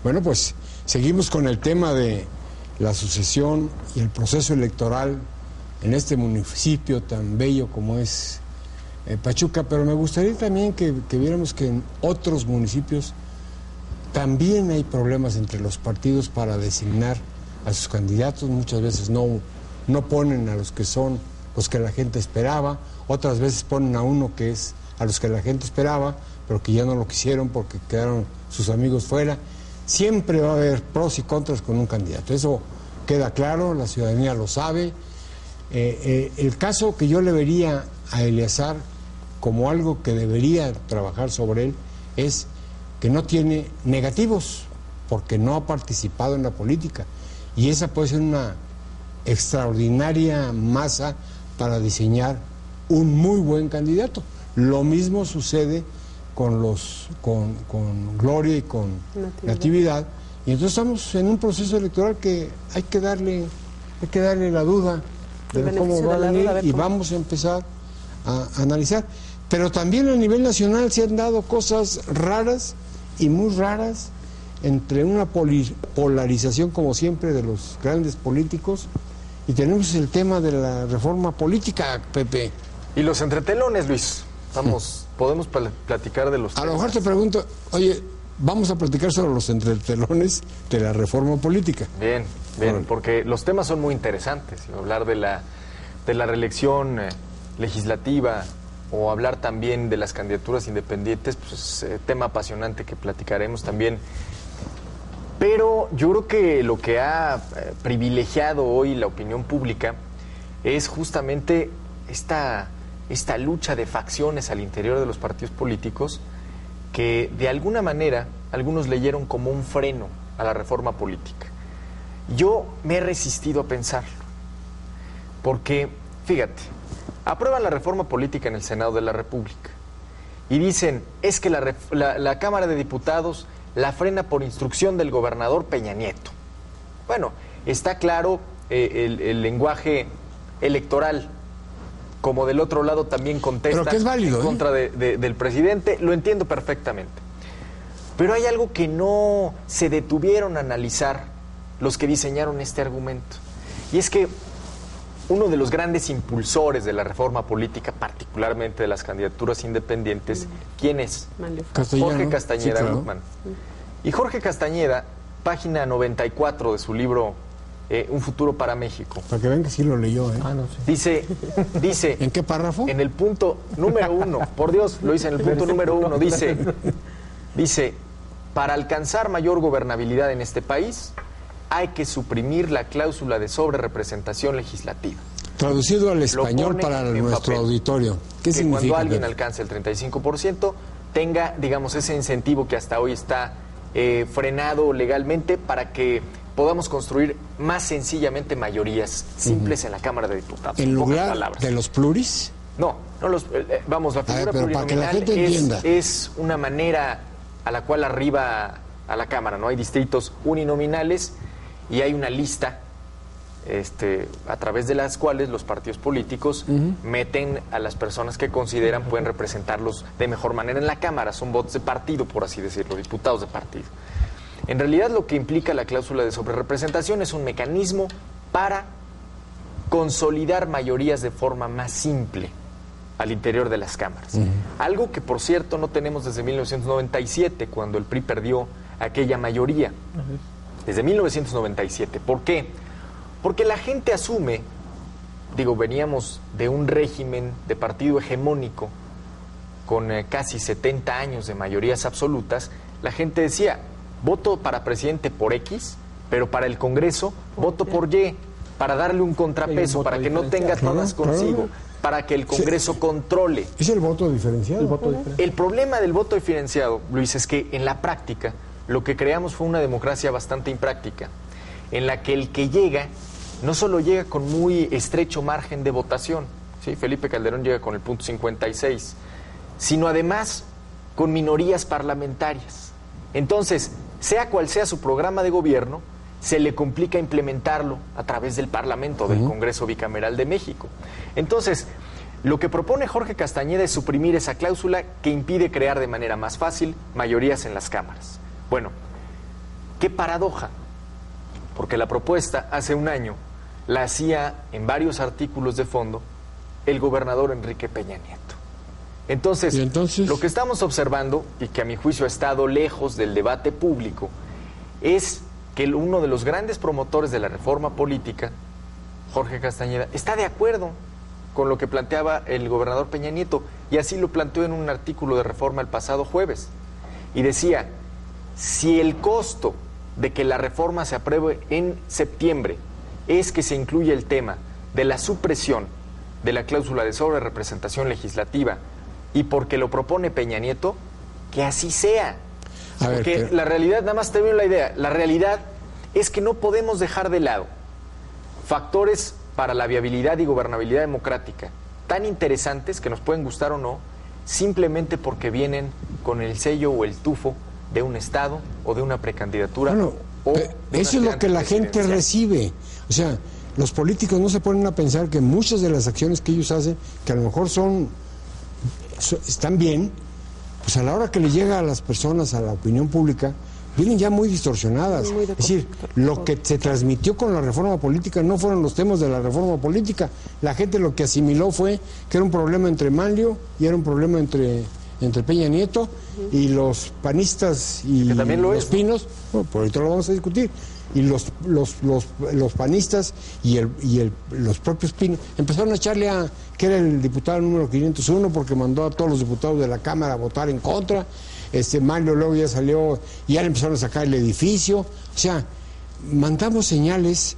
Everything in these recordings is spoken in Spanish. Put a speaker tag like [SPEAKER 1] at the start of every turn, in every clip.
[SPEAKER 1] Bueno, pues seguimos con el tema de la sucesión y el proceso electoral en este municipio tan bello como es Pachuca, pero me gustaría también que viéramos que en otros municipios también hay problemas entre los partidos para designar a sus candidatos. Muchas veces no ponen a los que son los que la gente esperaba, otras veces ponen a uno que es a los que la gente esperaba, pero que ya no lo quisieron porque quedaron sus amigos fuera. Siempre va a haber pros y contras con un candidato, eso queda claro, la ciudadanía lo sabe. El caso que yo le vería a Eleazar como algo que debería trabajar sobre él es que no tiene negativos, porque no ha participado en la política, y esa puede ser una extraordinaria masa para diseñar un muy buen candidato. Lo mismo sucede con Gloria y con Natividad, y entonces estamos en un proceso electoral que hay que darle la duda de cómo va a venir, y vamos a empezar a analizar. Pero también a nivel nacional se han dado cosas raras y muy raras, entre una polarización como siempre de los grandes políticos, y tenemos el tema de la reforma política, Pepe.
[SPEAKER 2] Y los entretelones, Luis. Podemos platicar de los temas.
[SPEAKER 1] A lo mejor te pregunto, oye, vamos a platicar sobre los entretelones de la reforma política.
[SPEAKER 2] Bien, porque los temas son muy interesantes. Hablar de la reelección legislativa o hablar también de las candidaturas independientes, pues es tema apasionante que platicaremos también. Pero yo creo que lo que ha privilegiado hoy la opinión pública es justamente esta lucha de facciones al interior de los partidos políticos, que de alguna manera algunos leyeron como un freno a la reforma política. Yo me he resistido a pensarlo, porque, fíjate, aprueban la reforma política en el Senado de la República y dicen, es que la Cámara de Diputados la frena por instrucción del gobernador Peña Nieto. Bueno, está claro el lenguaje electoral, como del otro lado también contesta,
[SPEAKER 1] pero que es válido,
[SPEAKER 2] en contra del presidente, lo entiendo perfectamente. Pero hay algo que no se detuvieron a analizar los que diseñaron este argumento, y es que uno de los grandes impulsores de la reforma política, particularmente de las candidaturas independientes, ¿quién es? Jorge Castañeda, sí, claro. Guzmán. Y Jorge Castañeda, página 94 de su libro Un futuro para México.
[SPEAKER 1] Para que vean que sí lo leyó, ¿eh?
[SPEAKER 2] No sé. Dice...
[SPEAKER 1] ¿En qué párrafo?
[SPEAKER 2] En el punto número 1, por Dios, lo dice en el punto número 1, dice, para alcanzar mayor gobernabilidad en este país, hay que suprimir la cláusula de sobrerepresentación legislativa.
[SPEAKER 1] Traducido al español para nuestro auditorio. ¿Qué significa?
[SPEAKER 2] Cuando alguien alcance el 35%, tenga, digamos, ese incentivo que hasta hoy está frenado legalmente, para que podamos construir más sencillamente mayorías simples en la Cámara de Diputados.
[SPEAKER 1] ¿En lugar de los pluris?
[SPEAKER 2] No la figura plurinominal es una manera a la cual arriba a la Cámara, ¿no? Hay distritos uninominales y hay una lista a través de las cuales los partidos políticos meten a las personas que consideran pueden representarlos de mejor manera en la Cámara. Son votos de partido, por así decirlo, diputados de partido. En realidad, lo que implica la cláusula de sobrerepresentación es un mecanismo para consolidar mayorías de forma más simple al interior de las cámaras. Algo que, por cierto, no tenemos desde 1997, cuando el PRI perdió aquella mayoría. Desde 1997. ¿Por qué? Porque la gente asume, veníamos de un régimen de partido hegemónico con casi 70 años de mayorías absolutas. La gente decía, voto para presidente por X, pero para el Congreso voto por Y, para darle un contrapeso, para que no tenga todas consigo, para que el Congreso controle.
[SPEAKER 1] ¿Es el voto diferenciado?
[SPEAKER 2] El problema del voto diferenciado, Luis, es que en la práctica lo que creamos fue una democracia bastante impráctica, en la que el que llega no solo llega con muy estrecho margen de votación, ¿sí? Felipe Calderón llega con el punto 56, sino además con minorías parlamentarias. Entonces, sea cual sea su programa de gobierno, se le complica implementarlo a través del Parlamento, del Congreso Bicameral de México. Entonces, Lo que propone Jorge Castañeda es suprimir esa cláusula que impide crear de manera más fácil mayorías en las cámaras. Bueno, qué paradoja, porque la propuesta hace un año la hacía en varios artículos de fondo el gobernador Enrique Peña Nieto. Entonces, lo que estamos observando, y que a mi juicio ha estado lejos del debate público, es que uno de los grandes promotores de la reforma política, Jorge Castañeda, está de acuerdo con lo que planteaba el gobernador Peña Nieto, y así lo planteó en un artículo de Reforma el pasado jueves. Y decía, si el costo de que la reforma se apruebe en septiembre es que se incluye el tema de la supresión de la cláusula de sobrerepresentación legislativa y porque lo propone Peña Nieto, que así sea. Porque la realidad, nada más termino la idea, la realidad es que no podemos dejar de lado factores para la viabilidad y gobernabilidad democrática tan interesantes, que nos pueden gustar o no, simplemente porque vienen con el sello o el tufo de un Estado o de una precandidatura.
[SPEAKER 1] Bueno, eso es lo que la gente recibe. O sea, los políticos no se ponen a pensar que muchas de las acciones que ellos hacen, que a lo mejor están bien, pues a la hora que le llega a las personas, a la opinión pública, vienen ya muy distorsionadas. Es decir, lo que se transmitió con la reforma política no fueron los temas de la reforma política. La gente lo que asimiló fue que era un problema entre Manlio y era un problema entre Peña Nieto y los panistas y los pinos. Bueno, por ahorita lo vamos a discutir. Y los panistas y los propios pinos empezaron a echarle a que era el diputado número 501 porque mandó a todos los diputados de la Cámara a votar en contra. Manlio luego ya salió y ya le empezaron a sacar el edificio. O sea, mandamos señales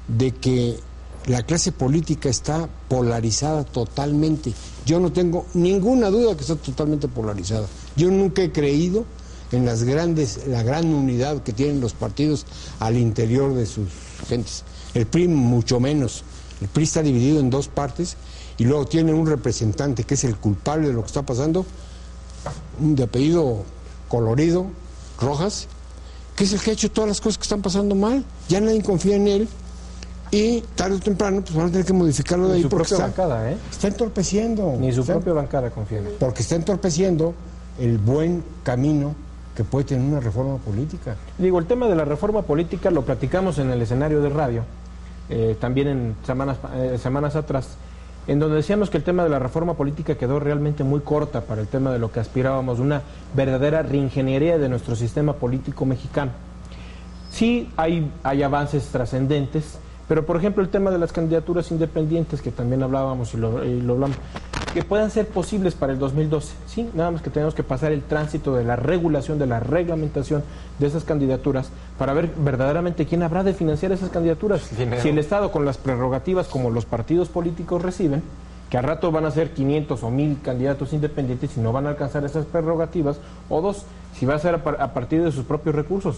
[SPEAKER 1] de que la clase política está polarizada totalmente. Yo no tengo ninguna duda que está totalmente polarizada. Yo nunca he creído en la gran unidad que tienen los partidos al interior de sus gentes. El PRI mucho menos. El PRI está dividido en dos partes y luego tiene un representante que es el culpable de lo que está pasando, de apellido colorido, Rojas, que es el que ha hecho todas las cosas que están pasando mal. Ya nadie confía en él y tarde o temprano pues van a tener que modificarlo de ahí porque está entorpeciendo.
[SPEAKER 3] Ni su propia bancada confía en él.
[SPEAKER 1] Porque está entorpeciendo el buen camino que puede tener una reforma política.
[SPEAKER 3] Digo, el tema de la reforma política lo platicamos en el escenario de radio, también en semanas atrás, en donde decíamos que el tema de la reforma política quedó realmente muy corta para el tema de lo que aspirábamos, una verdadera reingeniería de nuestro sistema político mexicano. Sí hay avances trascendentes, pero por ejemplo el tema de las candidaturas independientes, que también hablábamos y lo hablamos, que puedan ser posibles para el 2012, sí, nada más que tenemos que pasar el tránsito de la regulación, de la reglamentación de esas candidaturas para ver verdaderamente quién habrá de financiar esas candidaturas. Si el Estado, con las prerrogativas como los partidos políticos reciben, que al rato van a ser 500 o 1000 candidatos independientes y no van a alcanzar esas prerrogativas, o dos, si va a ser a partir de sus propios recursos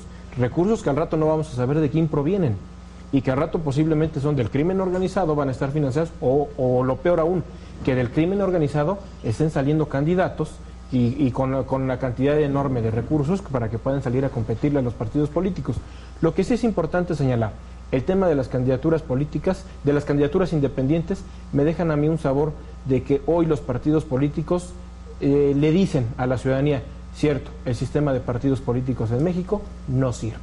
[SPEAKER 3] que al rato no vamos a saber de quién provienen y que al rato posiblemente son del crimen organizado, van a estar financiados, o lo peor aún, que del crimen organizado estén saliendo candidatos y con la cantidad enorme de recursos para que puedan salir a competirle a los partidos políticos. Lo que sí es importante señalar, el tema de las candidaturas políticas, de las candidaturas independientes, me dejan a mí un sabor de que hoy los partidos políticos le dicen a la ciudadanía, cierto, el sistema de partidos políticos en México no sirve,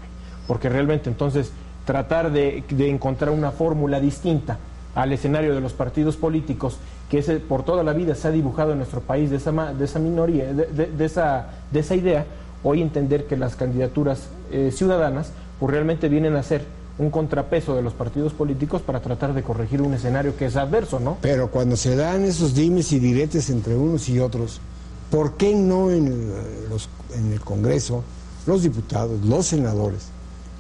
[SPEAKER 3] porque realmente entonces tratar de encontrar una fórmula distinta al escenario de los partidos políticos que por toda la vida se ha dibujado en nuestro país de esa minoría, de esa idea, hoy entender que las candidaturas ciudadanas pues realmente vienen a ser un contrapeso de los partidos políticos para tratar de corregir un escenario que es adverso, ¿no?
[SPEAKER 1] Pero cuando se dan esos dimes y diretes entre unos y otros, ¿por qué no en el Congreso, los diputados, los senadores,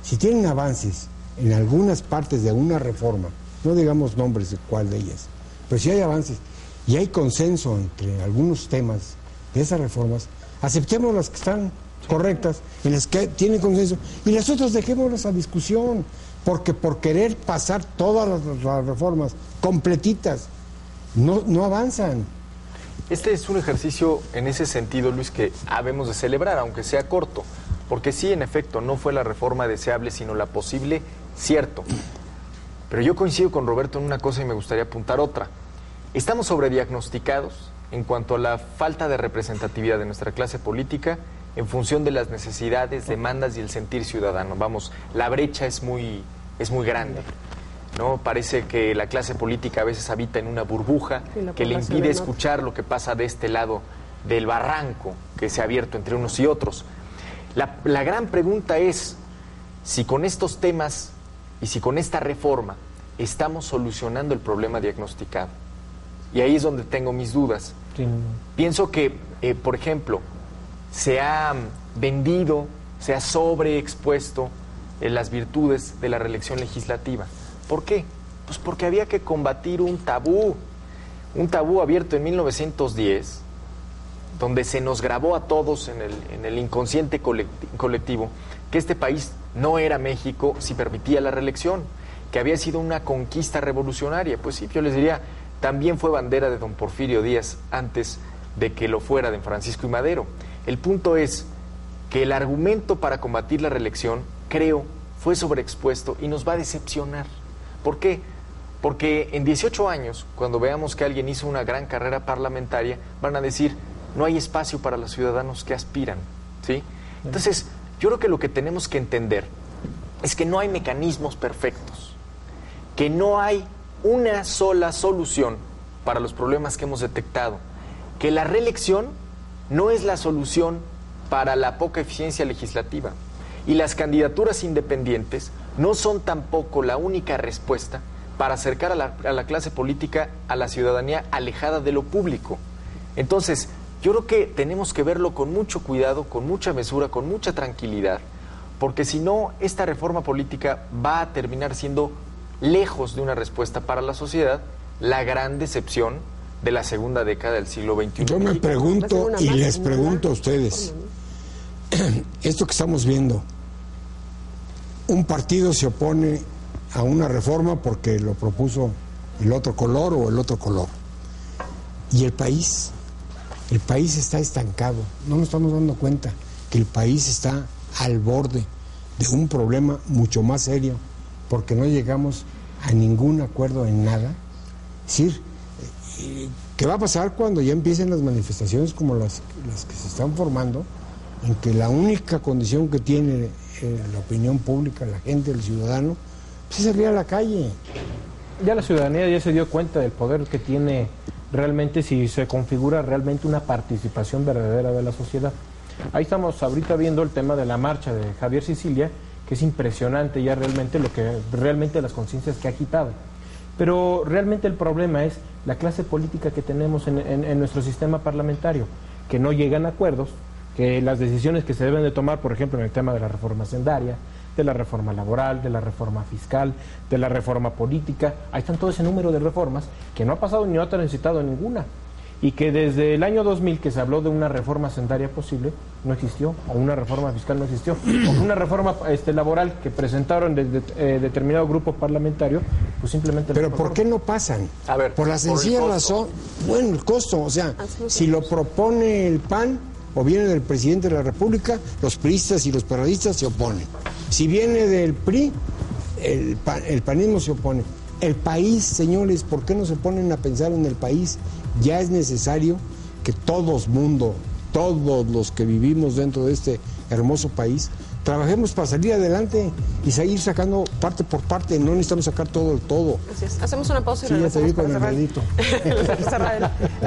[SPEAKER 1] si tienen avances en algunas partes de una reforma, no digamos nombres de cuál de ellas, pero si hay avances y hay consenso entre algunos temas de esas reformas, aceptemos las que están correctas, en las que tienen consenso, y las otras dejémoslas a discusión, porque por querer pasar todas las reformas completitas, no avanzan.
[SPEAKER 2] Este es un ejercicio en ese sentido, Luis, que habemos de celebrar, aunque sea corto, porque sí, en efecto, no fue la reforma deseable, sino la posible, cierto. Pero yo coincido con Roberto en una cosa y me gustaría apuntar otra. Estamos sobrediagnosticados en cuanto a la falta de representatividad de nuestra clase política en función de las necesidades, demandas y el sentir ciudadano. Vamos, la brecha es muy grande, ¿no? Parece que la clase política a veces habita en una burbuja que le impide escuchar lo que pasa de este lado del barranco que se ha abierto entre unos y otros. La gran pregunta es si con estos temas y si con esta reforma estamos solucionando el problema diagnosticado. Y ahí es donde tengo mis dudas. Sí. Pienso que, por ejemplo, se ha vendido, se ha sobreexpuesto las virtudes de la reelección legislativa. ¿Por qué? Pues porque había que combatir un tabú abierto en 1910, donde se nos grabó a todos en el inconsciente colectivo que este país no era México si permitía la reelección, que había sido una conquista revolucionaria. Pues sí, yo les diría, también fue bandera de don Porfirio Díaz antes de que lo fuera de Francisco I. Madero. El punto es que el argumento para combatir la reelección, creo, fue sobreexpuesto y nos va a decepcionar. ¿Por qué? Porque en 18 años, cuando veamos que alguien hizo una gran carrera parlamentaria, van a decir, no hay espacio para los ciudadanos que aspiran, ¿sí? Entonces, yo creo que lo que tenemos que entender es que no hay mecanismos perfectos, que no hay una sola solución para los problemas que hemos detectado, que la reelección no es la solución para la poca eficiencia legislativa y las candidaturas independientes no son tampoco la única respuesta para acercar a la clase política a la ciudadanía alejada de lo público. Entonces, yo creo que tenemos que verlo con mucho cuidado, con mucha mesura, con mucha tranquilidad, porque si no, esta reforma política va a terminar siendo, lejos de una respuesta para la sociedad, la gran decepción de la segunda década del siglo XXI.
[SPEAKER 1] Yo me pregunto y les pregunto a ustedes, esto que estamos viendo, un partido se opone a una reforma porque lo propuso el otro color o el otro color, y el país está estancado. No nos estamos dando cuenta que el país está al borde de un problema mucho más serio, porque no llegamos a ningún acuerdo en nada. Es decir, ¿qué va a pasar cuando ya empiecen las manifestaciones como las que se están formando, en que la única condición que tiene la opinión pública, la gente, el ciudadano, pues es salir a la calle?
[SPEAKER 3] Ya la ciudadanía ya se dio cuenta del poder que tiene realmente si se configura realmente una participación verdadera de la sociedad. Ahí estamos ahorita viendo el tema de la marcha de Javier Sicilia, que es impresionante ya realmente las conciencias que ha agitado. Pero realmente el problema es la clase política que tenemos en nuestro sistema parlamentario, que no llegan a acuerdos, que las decisiones que se deben de tomar, por ejemplo, en el tema de la reforma hacendaria, de la reforma laboral, de la reforma fiscal, de la reforma política, ahí están todo ese número de reformas que no ha pasado ni no ha transitado ninguna, y que desde el año 2000 que se habló de una reforma hacendaria posible, no existió, o una reforma fiscal no existió, o una reforma laboral que presentaron desde determinado grupo parlamentario, pues simplemente...
[SPEAKER 1] Pero ¿por qué no pasan?
[SPEAKER 2] A ver,
[SPEAKER 1] por la sencilla razón, bueno, el costo, o sea, si lo propone el PAN o viene del presidente de la República, los priistas y los periodistas se oponen. Si viene del PRI, el panismo se opone. El país, señores, ¿por qué no se ponen a pensar en el país? Ya es necesario que todos los que vivimos dentro de este hermoso país, trabajemos para salir adelante y seguir sacando parte por parte. No necesitamos sacar todo el todo.
[SPEAKER 4] Así es. Hacemos una pausa y
[SPEAKER 1] sí,
[SPEAKER 4] regresamos.
[SPEAKER 1] Ya te vi con el dedito.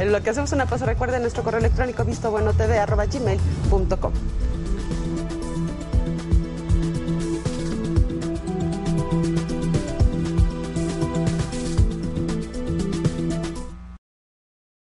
[SPEAKER 4] Lo que hacemos una pausa, recuerden nuestro correo electrónico vistobuenotv@gmail.com.